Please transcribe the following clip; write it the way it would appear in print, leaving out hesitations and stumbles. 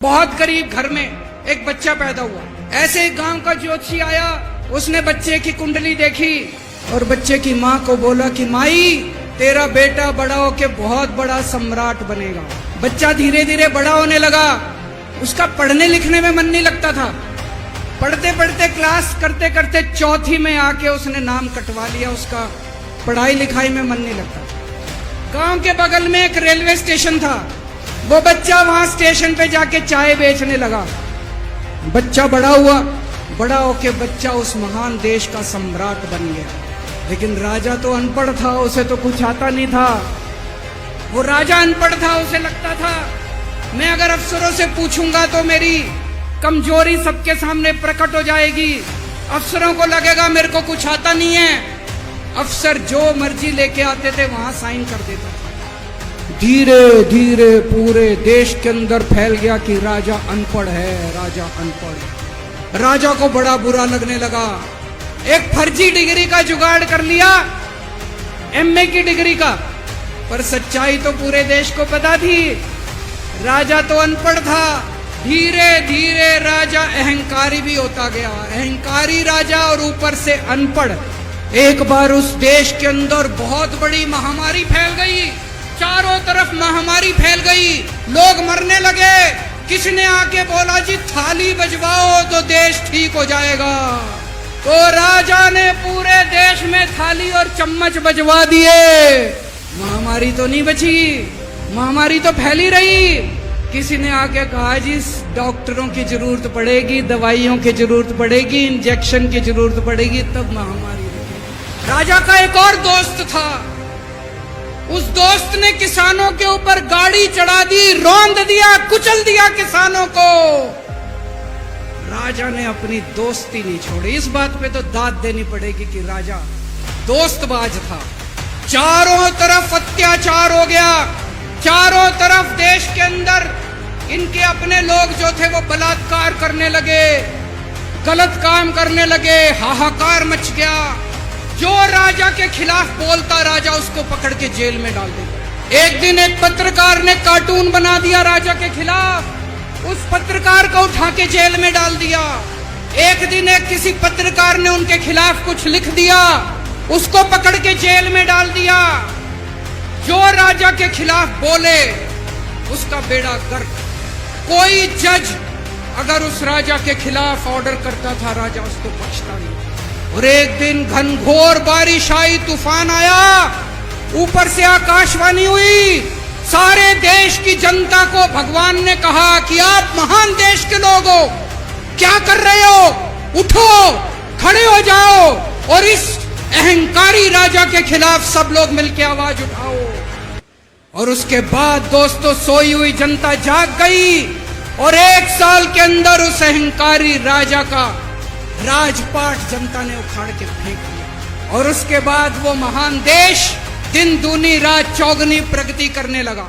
बहुत गरीब घर में एक बच्चा पैदा हुआ। ऐसे एक गांव का ज्योतिषी आया, उसने बच्चे की कुंडली देखी और बच्चे की माँ को बोला कि माई, तेरा बेटा बड़ा होके बहुत बड़ा सम्राट बनेगा। बच्चा धीरे धीरे बड़ा होने लगा। उसका पढ़ने लिखने में मन नहीं लगता था। पढ़ते पढ़ते क्लास करते करते चौथी में आके उसने नाम कटवा लिया। उसका पढ़ाई लिखाई में मन नहीं लगता। गांव के बगल में एक रेलवे स्टेशन था। वो बच्चा वहां स्टेशन पे जाके चाय बेचने लगा। बच्चा बड़ा हुआ, बड़ा होके बच्चा उस महान देश का सम्राट बन गया। लेकिन राजा तो अनपढ़ था, उसे तो कुछ आता नहीं था। वो राजा अनपढ़ था, उसे लगता था मैं अगर अफसरों से पूछूंगा तो मेरी कमजोरी सबके सामने प्रकट हो जाएगी। अफसरों को लगेगा मेरे को कुछ आता नहीं है। अफसर जो मर्जी लेके आते थे वहां साइन कर देता था। धीरे धीरे पूरे देश के अंदर फैल गया कि राजा अनपढ़ है, राजा अनपढ़ है। राजा को बड़ा बुरा लगने लगा। एक फर्जी डिग्री का जुगाड़ कर लिया, एमए की डिग्री का। पर सच्चाई तो पूरे देश को पता थी, राजा तो अनपढ़ था। धीरे धीरे राजा अहंकारी भी होता गया। अहंकारी राजा और ऊपर से अनपढ़। एक बार उस देश के अंदर बहुत बड़ी महामारी फैल गई। चारों तरफ महामारी फैल गई, लोग मरने लगे। किसी ने आके बोला जी थाली बजवाओ तो देश ठीक हो जाएगा। तो राजा ने पूरे देश में थाली और चम्मच बजवा दिए। महामारी तो नहीं बची, महामारी तो फैली रही। किसी ने आके कहा जी डॉक्टरों की जरूरत पड़ेगी, दवाइयों की जरूरत पड़ेगी, इंजेक्शन की जरूरत पड़ेगी, तब महामारी रुकेगी। राजा का एक और दोस्त था। उस दोस्त ने किसानों के ऊपर गाड़ी चढ़ा दी, रौंद दिया, कुचल दिया किसानों को। राजा ने अपनी दोस्ती नहीं छोड़ी। इस बात पे तो दाद देनी पड़ेगी कि राजा दोस्तबाज था। चारों तरफ अत्याचार हो गया। चारों तरफ देश के अंदर इनके अपने लोग जो थे वो बलात्कार करने लगे, गलत काम करने लगे, हाहाकार मच गया। जो राजा के खिलाफ बोलता, राजा उसको पकड़ के जेल में डाल देता। एक दिन एक पत्रकार ने कार्टून बना दिया राजा के खिलाफ, उस पत्रकार को उठा के जेल में डाल दिया। एक दिन एक किसी पत्रकार ने उनके खिलाफ कुछ लिख दिया, उसको पकड़ के जेल में डाल दिया। जो राजा के खिलाफ बोले उसका बेड़ा गर्क। कोई जज अगर उस राजा के खिलाफ ऑर्डर करता था, राजा उसको बख्शता नहीं। और एक दिन घनघोर बारिश आई, तूफान आया, ऊपर से आकाशवाणी हुई। सारे देश की जनता को भगवान ने कहा कि आप महान देश के लोग हो, क्या कर रहे हो, उठो, खड़े हो जाओ और इस अहंकारी राजा के खिलाफ सब लोग मिलकर आवाज उठाओ। और उसके बाद दोस्तों सोई हुई जनता जाग गई और एक साल के अंदर उस अहंकारी राजा का राजपाट जनता ने उखाड़ के फेंक दिया। और उसके बाद वो महान देश दिन दूनी रात चौगुनी प्रगति करने लगा।